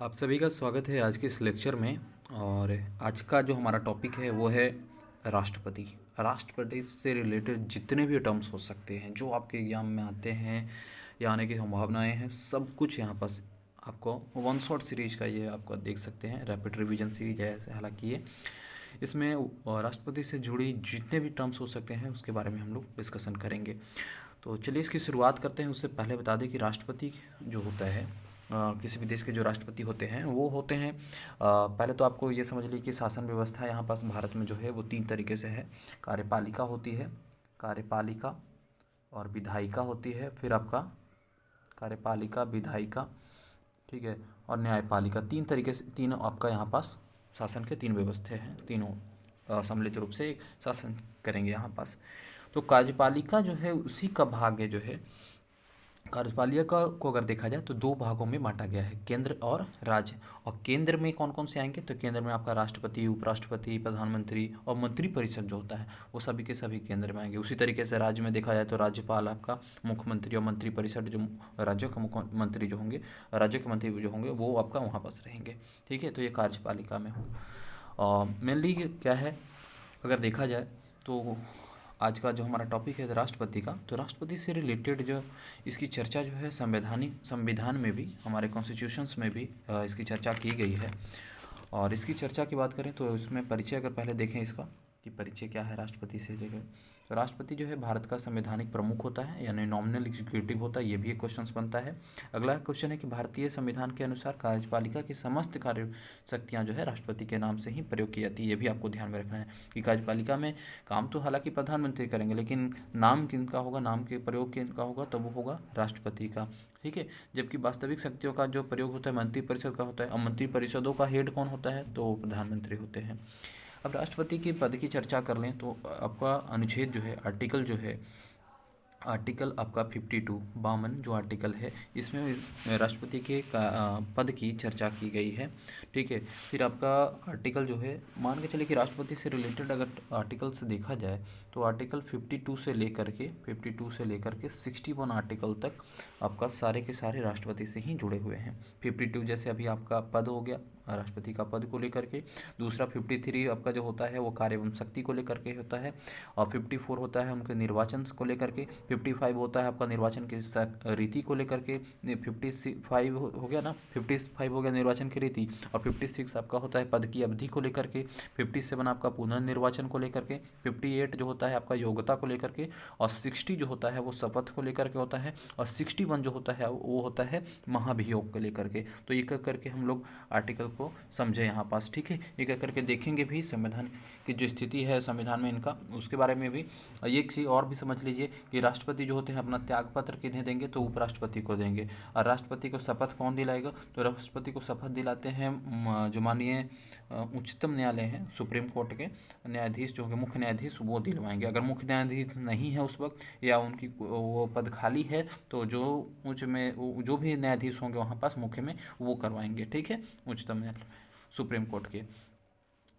आप सभी का स्वागत है आज के इस लेक्चर में। और आज का जो हमारा टॉपिक है वो है राष्ट्रपति। राष्ट्रपति से रिलेटेड जितने भी टर्म्स हो सकते हैं जो आपके एग्जाम में आते हैं या आने की संभावनाएं हैं, सब कुछ यहाँ पास आपको वन शॉट सीरीज का ये आपको देख सकते हैं। रैपिड रिवीजन सीरीज है ऐसे, हालांकि ये इसमें राष्ट्रपति से जुड़ी जितने भी टर्म्स हो सकते हैं उसके बारे में हम लोग डिस्कशन करेंगे। तो चलिए इसकी शुरुआत करते हैं। उससे पहले बता दें कि राष्ट्रपति जो होता है, किसी भी देश के जो राष्ट्रपति होते हैं वो होते हैं, पहले तो आपको ये समझ लीजिए कि शासन व्यवस्था यहाँ पास भारत में जो है वो 3 तरीके से है। कार्यपालिका होती है, कार्यपालिका और विधायिका होती है, फिर आपका कार्यपालिका, विधायिका, ठीक है, और न्यायपालिका। 3 तरीके से, तीनों आपका यहाँ पास शासन के 3 व्यवस्था हैं। तीनों सम्मिलित रूप से एक शासन करेंगे यहाँ पास। तो कार्यपालिका जो है उसी का भाग है जो है। कार्यपालिका को अगर देखा जाए तो 2 भागों में बांटा गया है, केंद्र और राज्य। और केंद्र में कौन कौन से आएंगे, तो केंद्र में आपका राष्ट्रपति, उपराष्ट्रपति, प्रधानमंत्री और मंत्रिपरिषद जो होता है वो सभी के सभी केंद्र में आएंगे। उसी तरीके से राज्य में देखा जाए तो राज्यपाल, आपका मुख्यमंत्री और मंत्रिपरिषद जो राज्यों के मुख्यमंत्री जो होंगे, राज्यों के मंत्री जो होंगे वो आपका वहाँ पास रहेंगे। ठीक है, तो ये कार्यपालिका में हो। और मेनली क्या है, अगर देखा जाए तो आज का जो हमारा टॉपिक है राष्ट्रपति का, तो राष्ट्रपति से रिलेटेड जो इसकी चर्चा जो है संविधान में भी, हमारे कॉन्स्टिट्यूशंस में भी इसकी चर्चा की गई है। और इसकी चर्चा की बात करें तो इसमें परिचय अगर पहले देखें इसका कि परिचय क्या है राष्ट्रपति से रिलेटेड, तो राष्ट्रपति जो है भारत का संवैधानिक प्रमुख होता है, यानी नॉमिनल एग्जीक्यूटिव होता है। ये भी एक क्वेश्चन बनता है। अगला क्वेश्चन है कि भारतीय संविधान के अनुसार कार्यपालिका की समस्त कार्य शक्तियाँ जो है राष्ट्रपति के नाम से ही प्रयोग की जाती है। ये भी आपको ध्यान में रखना है कि कार्यपालिका में काम तो हालांकि प्रधानमंत्री करेंगे, लेकिन नाम किनका होगा, नाम के प्रयोग किनका होगा, तो वो होगा राष्ट्रपति का। ठीक है, जबकि वास्तविक शक्तियों का जो प्रयोग होता है मंत्रिपरिषद का होता है, और मंत्रिपरिषदों का हेड कौन होता है, तो प्रधानमंत्री होते हैं। अब राष्ट्रपति के पद की चर्चा कर लें तो आपका अनुच्छेद जो है, आर्टिकल जो है, आर्टिकल आपका 52 52 जो आर्टिकल है, इसमें राष्ट्रपति के पद की चर्चा की गई है। ठीक है, फिर आपका आर्टिकल जो है, मान के चलिए कि राष्ट्रपति से रिलेटेड अगर आर्टिकल से देखा जाए तो आर्टिकल 52 से लेकर के 61 आर्टिकल तक आपका सारे के सारे राष्ट्रपति से ही जुड़े हुए हैं। 52 जैसे अभी आपका पद हो गया राष्ट्रपति का, पद को लेकर के। दूसरा 53 आपका जो होता है वो कार्य एवं शक्ति को लेकर के होता है। और 54 होता है उनके निर्वाचन को लेकर के। 55 होता है आपका निर्वाचन की रीति को लेकर के। 55 हो गया ना, 55 हो गया निर्वाचन की रीति। और 56 आपका होता है पद की अवधि को लेकर के। 57 आपका पुनर्निर्वाचन को लेकर के। 58 जो होता है आपका योग्यता को लेकर के। और 60 जो होता है वो शपथ को लेकर के होता है। और 61 जो होता है वो होता है महाभियोग को लेकर के। तो एक एक करके हम लोग आर्टिकल को समझे यहाँ पास। ठीक है, एक एक करके देखेंगे भी संविधान की जो स्थिति है संविधान में इनका, उसके बारे में भी। एक चीज़ और भी समझ लीजिए कि राष्ट्रपति जो होते हैं अपना त्यागपत्र किन्हें देंगे, तो उपराष्ट्रपति को देंगे। और राष्ट्रपति को शपथ कौन दिलाएगा, तो राष्ट्रपति को शपथ दिलाते हैं जो माननीय उच्चतम न्यायालय हैं, सुप्रीम कोर्ट के न्यायाधीश जो होंगे, मुख्य न्यायाधीश, वो दिलवाएंगे। अगर मुख्य न्यायाधीश नहीं है उस वक्त या उनकी वो पद खाली है, तो जो उच्च में जो भी न्यायाधीश होंगे वहाँ पास मुख्य में, वो करवाएंगे। ठीक है, उच्चतम न्यायालय, सुप्रीम कोर्ट के।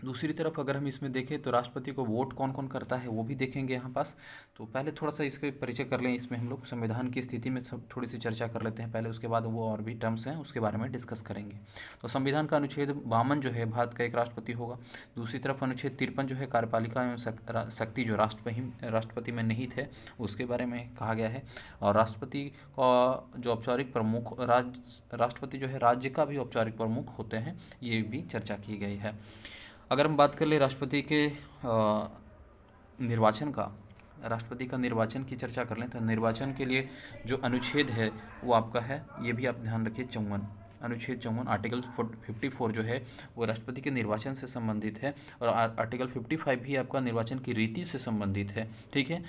दूसरी तरफ अगर हम इसमें देखें तो राष्ट्रपति को वोट कौन कौन करता है वो भी देखेंगे यहाँ पास। तो पहले थोड़ा सा इसके परिचय कर लें। इसमें हम लोग संविधान की स्थिति में सब थोड़ी सी चर्चा कर लेते हैं पहले, उसके बाद वो और भी टर्म्स हैं उसके बारे में डिस्कस करेंगे। तो संविधान का अनुच्छेद 52 जो है भारत का एक राष्ट्रपति होगा। दूसरी तरफ अनुच्छेद 53 जो है कार्यपालिका एवं शक्ति जो राष्ट्रपति में निहित है उसके बारे में कहा गया है। और राष्ट्रपति का जो औपचारिक प्रमुख राष्ट्रपति जो है राज्य का भी औपचारिक प्रमुख होते हैं, ये भी चर्चा की गई है। अगर हम बात कर ले राष्ट्रपति के निर्वाचन का, राष्ट्रपति का निर्वाचन की चर्चा कर लें तो निर्वाचन के लिए जो अनुच्छेद है वो आपका है, ये भी आप ध्यान रखिए, 54 अनुच्छेद 54 आर्टिकल 54 जो है वो राष्ट्रपति के निर्वाचन से संबंधित है। और आर्टिकल 55 भी आपका निर्वाचन की रीति से संबंधित है। ठीक है,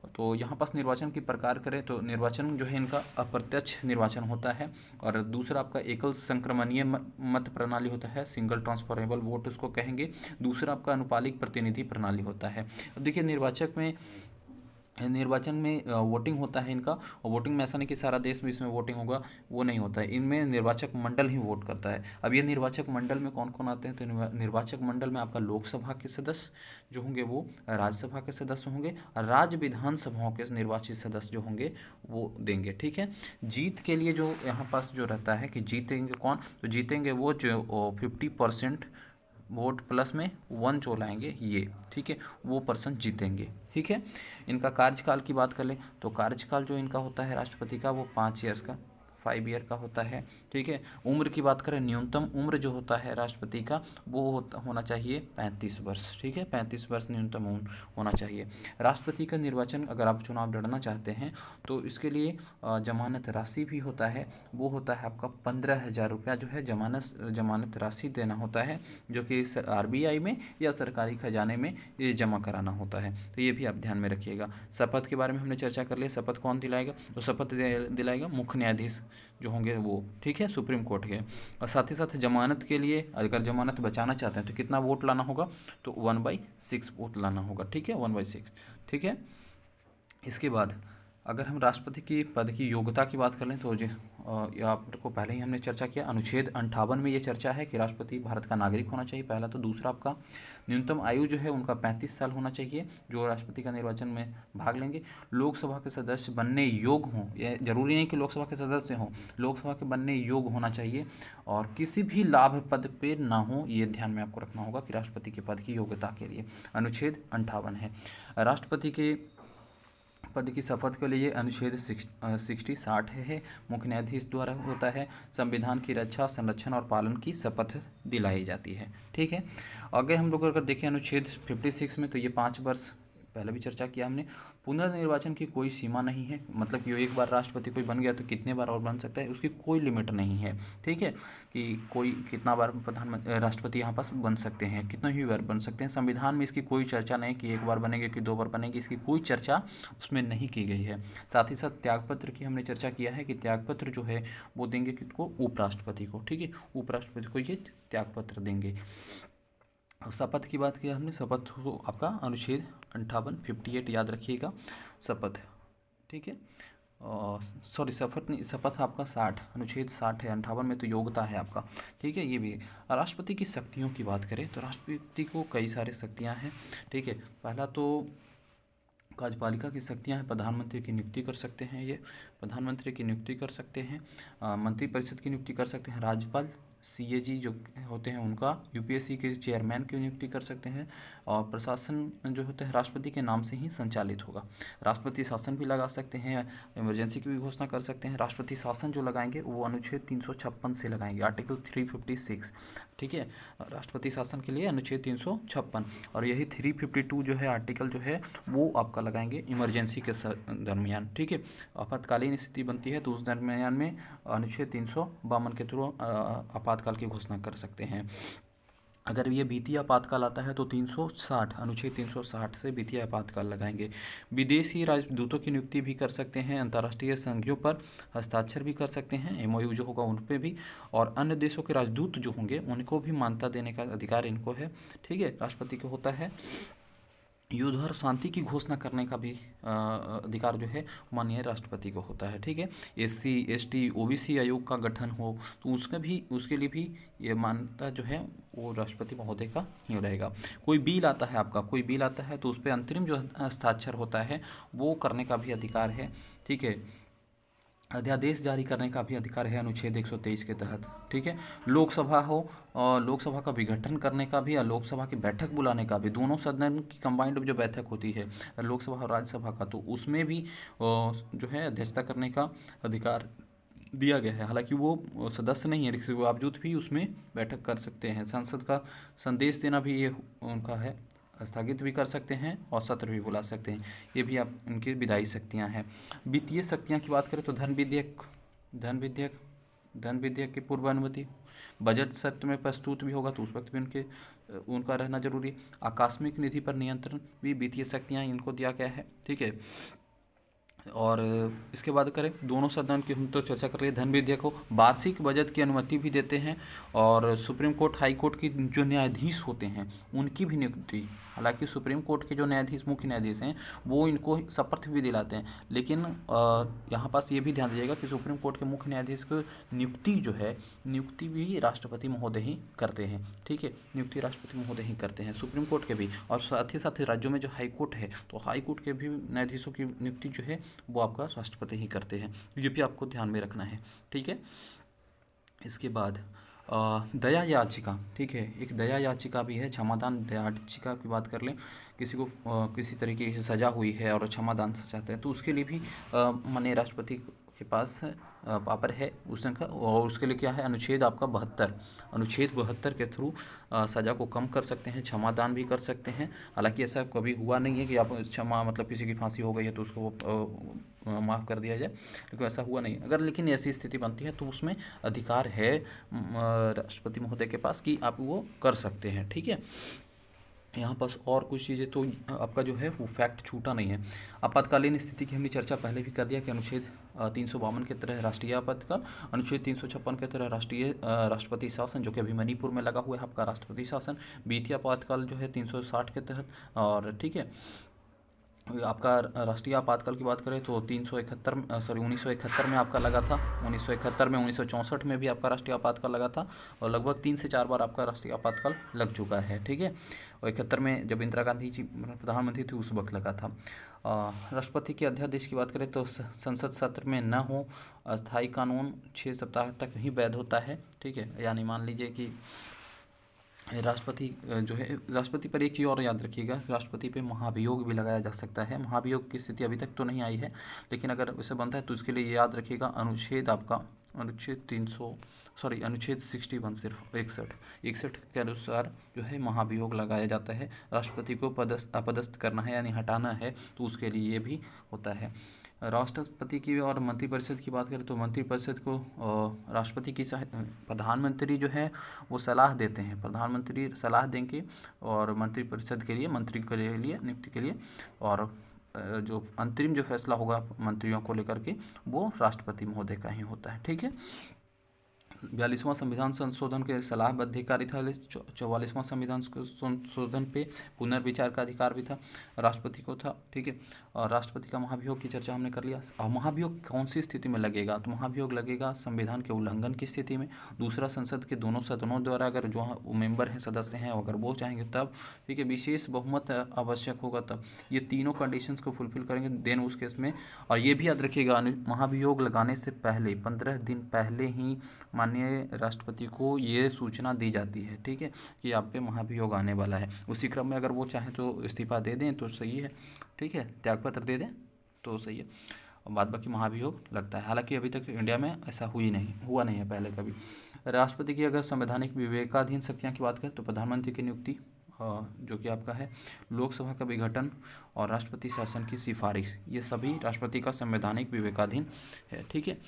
तो यहाँ पास निर्वाचन की प्रकार करें तो निर्वाचन जो है इनका अप्रत्यक्ष निर्वाचन होता है। और दूसरा आपका एकल संक्रमणीय मत प्रणाली होता है, सिंगल ट्रांसफरेबल वोट उसको कहेंगे। दूसरा आपका अनुपालिक प्रतिनिधि प्रणाली होता है। अब देखिए निर्वाचक में निर्वाचन में वोटिंग होता है इनका, और वोटिंग में ऐसा नहीं कि सारा देश में इसमें वोटिंग होगा, वो नहीं होता है। इनमें निर्वाचक मंडल ही वोट करता है। अब ये निर्वाचक मंडल में कौन कौन आते हैं, तो निर्वाचक मंडल में आपका लोकसभा के सदस्य जो होंगे वो राज्यसभा के सदस्य होंगे, और राज्य विधानसभाओं के निर्वाचित सदस्य जो होंगे वो देंगे। ठीक है, जीत के लिए जो यहाँ पास जो रहता है कि जीतेंगे कौन, तो जीतेंगे वो जो 50% वोट प्लस में 1 जो लाएंगे ये, ठीक है, वो पर्सन जीतेंगे। ठीक है, इनका कार्यकाल की बात कर लें तो कार्यकाल जो इनका होता है राष्ट्रपति का वो 5 ईयर्स का, 5 ईयर का होता है। ठीक है, उम्र की बात करें, न्यूनतम उम्र जो होता है राष्ट्रपति का वो होना चाहिए 35 वर्ष। ठीक है, 35 वर्ष न्यूनतम उम्र होना चाहिए। राष्ट्रपति का निर्वाचन अगर आप चुनाव लड़ना चाहते हैं तो इसके लिए जमानत राशि भी होता है, वो होता है आपका 15,000 रुपया जो है जमानत राशि देना होता है, जो कि RBI में या सरकारी खजाने में ये जमा कराना होता है। तो ये भी आप ध्यान में रखिएगा। शपथ के बारे में हमने चर्चा कर लिया, शपथ कौन दिलाएगा, तो शपथ दिलाएगा मुख्य न्यायाधीश जो होंगे वो। ठीक है, सुप्रीम कोर्ट के। और साथ ही साथ जमानत के लिए अगर जमानत बचाना चाहते हैं तो कितना वोट लाना होगा, तो 1/6 वोट लाना होगा। ठीक है, 1/6। ठीक है, इसके बाद अगर हम राष्ट्रपति की पद की योग्यता की बात कर लें तो जी ये आपको पहले ही हमने चर्चा किया, अनुच्छेद 58 में ये चर्चा है कि राष्ट्रपति भारत का नागरिक होना चाहिए, पहला। तो दूसरा आपका न्यूनतम आयु जो है उनका 35 साल होना चाहिए जो राष्ट्रपति का निर्वाचन में भाग लेंगे। लोकसभा के सदस्य बनने योग्य हों, यह जरूरी नहीं कि लोकसभा के सदस्य हों, लोकसभा के बनने योग्य होना चाहिए, और किसी भी लाभ पद पे ना हो, ये ध्यान में आपको रखना होगा कि राष्ट्रपति के पद की योग्यता के लिए अनुच्छेद 58 है। राष्ट्रपति के पद की शपथ के लिए अनुच्छेद 60 है, मुख्य न्यायाधीश द्वारा होता है। संविधान की रक्षा, संरक्षण और पालन की शपथ दिलाई जाती है। ठीक है, आगे हम लोग अगर देखें अनुच्छेद 56 में तो ये 5 वर्ष पहले भी चर्चा किया हमने। पुनर्निर्वाचन की कोई सीमा नहीं है, मतलब कि एक बार राष्ट्रपति कोई बन गया तो कितने बार और बन सकता है, उसकी कोई लिमिट नहीं है। ठीक है, कि कोई कितना बार प्रधानमंत्री राष्ट्रपति यहाँ पास बन सकते हैं, कितने ही बार बन सकते हैं। संविधान में इसकी कोई चर्चा नहीं कि 1 बार बनेंगे कि 2 बार बनेंगे, इसकी कोई चर्चा उसमें नहीं की गई है। साथ ही साथ त्यागपत्र की हमने चर्चा किया है कि त्यागपत्र जो है वो देंगे किसको, उपराष्ट्रपति को। ठीक है, उपराष्ट्रपति को ये त्यागपत्र देंगे। शपथ की बात किया हमने, शपथ को आपका अनुच्छेद 58 याद रखिएगा, शपथ। ठीक है, सॉरी शपथ नहीं, शपथ आपका 60, अनुच्छेद 60 है, 58 में तो योग्यता है आपका। ठीक है, ये भी है। राष्ट्रपति की शक्तियों की बात करें तो राष्ट्रपति को कई सारी शक्तियां हैं। ठीक है, पहला तो कार्यपालिका की शक्तियां हैं, प्रधानमंत्री की नियुक्ति कर सकते हैं, ये प्रधानमंत्री की नियुक्ति कर सकते हैं, मंत्रिपरिषद की नियुक्ति कर सकते हैं, राज्यपाल CAG जो होते हैं उनका, UPSC के चेयरमैन की नियुक्ति कर सकते हैं, और प्रशासन जो होता है राष्ट्रपति के नाम से ही संचालित होगा। राष्ट्रपति शासन भी लगा सकते हैं, इमरजेंसी की भी घोषणा कर सकते हैं। राष्ट्रपति शासन जो लगाएंगे वो अनुच्छेद 356 से लगाएंगे, आर्टिकल 356। ठीक है, राष्ट्रपति शासन के लिए अनुच्छेद 356, और यही 352 जो है आर्टिकल जो है वो आपका लगाएंगे इमरजेंसी के दरमियान। ठीक है, आपातकालीन स्थिति बनती है तो उस दरमियान में अनुच्छेद 352 के थ्रू आपातकाल की घोषणा कर सकते हैं। अगर ये वित्तीय आपातकाल आता है तो 360, अनुच्छेद 360 से वित्तीय आपातकाल लगाएंगे। विदेशी राजदूतों की नियुक्ति भी कर सकते हैं, अंतर्राष्ट्रीय संधियों पर हस्ताक्षर भी कर सकते हैं, MOU जो होगा उन पर भी, और अन्य देशों के राजदूत जो होंगे उनको भी मान्यता देने का अधिकार इनको है। ठीक है, राष्ट्रपति को होता है। युद्ध और शांति की घोषणा करने का भी अधिकार जो है माननीय राष्ट्रपति को होता है। ठीक है, SC ST OBC आयोग का गठन हो तो उसके लिए भी ये मान्यता जो है वो राष्ट्रपति महोदय का ही रहेगा। कोई बिल आता है आपका, कोई बिल आता है तो उस पर अंतरिम जो हस्ताक्षर होता है वो करने का भी अधिकार है। ठीक है, अध्यादेश जारी करने का भी अधिकार है अनुच्छेद 123 के तहत। ठीक है, लोकसभा हो और लोकसभा का विघटन करने का भी, और लोकसभा की बैठक बुलाने का भी, दोनों सदन की कंबाइंड जो बैठक होती है लोकसभा और राज्यसभा का, तो उसमें भी जो है अध्यक्षता करने का अधिकार दिया गया है। हालांकि वो सदस्य नहीं है, इसके बावजूद भी उसमें बैठक कर सकते हैं। संसद का संदेश देना भी ये उनका है, स्थगित भी कर सकते हैं और सत्र भी बुला सकते हैं, ये भी आप इनकी विधायी शक्तियाँ हैं। वित्तीय शक्तियाँ की बात करें तो धन विधेयक की पूर्व अनुमति, बजट सत्र में प्रस्तुत भी होगा तो उस वक्त भी उनका रहना जरूरी है। आकस्मिक निधि पर नियंत्रण भी वित्तीय शक्तियाँ इनको दिया गया है। ठीक है, और इसके बाद करें दोनों सदन की हम तो चर्चा कर रहे हैं। धन विधेयक हो, वार्षिक बजट की अनुमति भी देते हैं और सुप्रीम कोर्ट हाई कोर्ट की जो न्यायाधीश होते हैं उनकी भी नियुक्ति, हालांकि सुप्रीम कोर्ट के जो न्यायाधीश मुख्य न्यायाधीश हैं वो इनको शपथ भी दिलाते हैं, लेकिन यहाँ पास ये भी ध्यान दीजिएगा कि सुप्रीम कोर्ट के मुख्य न्यायाधीश की नियुक्ति जो है, नियुक्ति भी राष्ट्रपति महोदय ही करते हैं। ठीक है, नियुक्ति राष्ट्रपति महोदय ही करते हैं सुप्रीम कोर्ट के भी, और साथ ही राज्यों में जो हाई कोर्ट है तो हाई कोर्ट के भी न्यायाधीशों की नियुक्ति जो है वो आपका राष्ट्रपति ही करते हैं। ये भी आपको ध्यान में रखना है। ठीक है, इसके बाद दया याचिका, ठीक है, एक दया याचिका भी है, क्षमादान दया याचिका की बात कर लें, किसी को किसी तरीके से सज़ा हुई है और क्षमादान चाहते हैं तो उसके लिए भी माननीय राष्ट्रपति के पास पावर है उसने का, और उसके लिए क्या है, अनुच्छेद आपका 72, अनुच्छेद 72 के थ्रू सज़ा को कम कर सकते हैं, क्षमादान भी कर सकते हैं। हालांकि ऐसा कभी हुआ नहीं है कि आप क्षमा मतलब किसी की फांसी हो गई है तो उसको माफ़ कर दिया जाए, लेकिन ऐसा हुआ नहीं। अगर लेकिन ऐसी स्थिति बनती है तो उसमें अधिकार है राष्ट्रपति महोदय के पास कि आप वो कर सकते हैं। ठीक है, यहाँ पास और कुछ चीज़ें तो आपका जो है वो फैक्ट छूटा नहीं है। आपातकालीन स्थिति की हमने चर्चा पहले भी कर दिया कि अनुच्छेद 352 के तहत राष्ट्रीय आपातकाल, अनुच्छेद 356 के तहत राष्ट्रीय राष्ट्रपति शासन जो कि अभी मणिपुर में लगा हुआ है आपका राष्ट्रपति शासन, वित्तीय आपातकाल जो है 360 के तहत, और ठीक है आपका राष्ट्रीय आपातकाल की बात करें तो 1971 में आपका लगा था, 1971 में, 1964 में भी आपका राष्ट्रीय आपातकाल लगा था, और लगभग 3 से 4 बार आपका राष्ट्रीय आपातकाल लग चुका है। ठीक है, और 71 में जब इंदिरा गांधी जी प्रधानमंत्री थी उस वक्त लगा था। राष्ट्रपति के अध्यादेश की बात करें तो संसद सत्र में न हो, अस्थायी कानून 6 सप्ताह तक ही वैध होता है। ठीक है, यानी मान लीजिए कि राष्ट्रपति जो है, राष्ट्रपति पर एक चीज़ और याद रखिएगा, राष्ट्रपति पे महाभियोग भी लगाया जा सकता है। महाभियोग की स्थिति अभी तक तो नहीं आई है, लेकिन अगर वैसे बनता है तो इसके लिए याद रखिएगा अनुच्छेद आपका अनुच्छेद 61 सिर्फ 61 के अनुसार जो है महाभियोग लगाया जाता है। राष्ट्रपति को अपदस्थ करना है यानी हटाना है तो उसके लिए ये भी होता है। राष्ट्रपति की और मंत्रिपरिषद की बात करें तो मंत्रिपरिषद को राष्ट्रपति की प्रधानमंत्री जो है वो सलाह देते हैं, प्रधानमंत्री सलाह देंगे और मंत्रिपरिषद के लिए, मंत्री के लिए नियुक्ति के लिए, और जो अंतरिम जो फैसला होगा मंत्रियों को लेकर के वो राष्ट्रपति महोदय का ही होता है। ठीक है, 42वां संविधान संशोधन के सलाहबद्ध अधिकारी था, 44वां संविधान संशोधन पे पुनर्विचार का अधिकार भी था, राष्ट्रपति को था। ठीक है, और राष्ट्रपति का महाभियोग की चर्चा हमने कर लिया। और महाभियोग कौन सी स्थिति में लगेगा, तो महाभियोग लगेगा संविधान के उल्लंघन की स्थिति में, दूसरा संसद के दोनों सदनों द्वारा अगर जो मेंबर हैं, सदस्य हैं, अगर वो चाहेंगे तब, ठीक है, विशेष बहुमत आवश्यक होगा तब, ये तीनों कंडीशंस को फुलफिल करेंगे देन उस केस में। और ये भी याद रखिएगा महाभियोग लगाने से पहले 15 दिन पहले ही माननीय राष्ट्रपति को ये सूचना दी जाती है। ठीक है, कि आप पे महाभियोग आने वाला है। उसी क्रम में अगर वो चाहें तो इस्तीफा दे दें तो सही है। ठीक है, त्यागपत्र दे दें तो सही है, और बाद बाकी महाभियोग लगता है। हालांकि अभी तक इंडिया में ऐसा हुआ नहीं है पहले कभी। राष्ट्रपति की अगर संवैधानिक विवेकाधीन शक्तियाँ की बात करें तो प्रधानमंत्री की नियुक्ति, जो कि आपका है, लोकसभा का विघटन और राष्ट्रपति शासन की सिफारिश, ये सभी राष्ट्रपति का संवैधानिक विवेकाधीन है। ठीक है,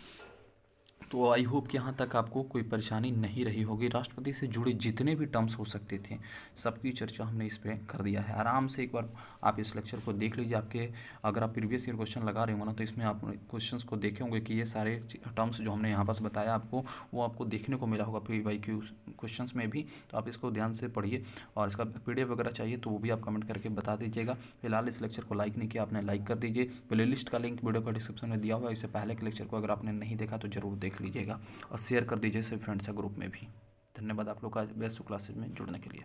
तो आई होप कि यहाँ तक आपको कोई परेशानी नहीं रही होगी। राष्ट्रपति से जुड़े जितने भी टर्म्स हो सकते थे सबकी चर्चा हमने इस पर कर दिया है। आराम से एक बार आप इस लेक्चर को देख लीजिए। आपके अगर आप प्रीवियस ईयर क्वेश्चन लगा रहे हो ना तो इसमें आप क्वेश्चंस को देखे होंगे कि ये सारे टर्म्स जो हमने यहाँ पास बताया आपको, वो आपको देखने को मिला होगा PYQ क्वेश्चंस में भी। तो आप इसको ध्यान से पढ़िए, और इसका PDF वगैरह चाहिए तो वो भी आप कमेंट करके बता दीजिएगा। फिलहाल इस लेक्चर को लाइक नहीं किया आपने, लाइक कर दीजिए। प्लेलिस्ट का लिंक वीडियो का डिस्क्रिप्शन में दिया हुआ है, इससे पहले के लेक्चर को अगर आपने नहीं देखा तो जरूर देख लीजिएगा, और शेयर कर दीजिए सब फ्रेंड्स के ग्रुप में भी। धन्यवाद आप लोग का बेस्ट क्लासेज में जुड़ने के लिए।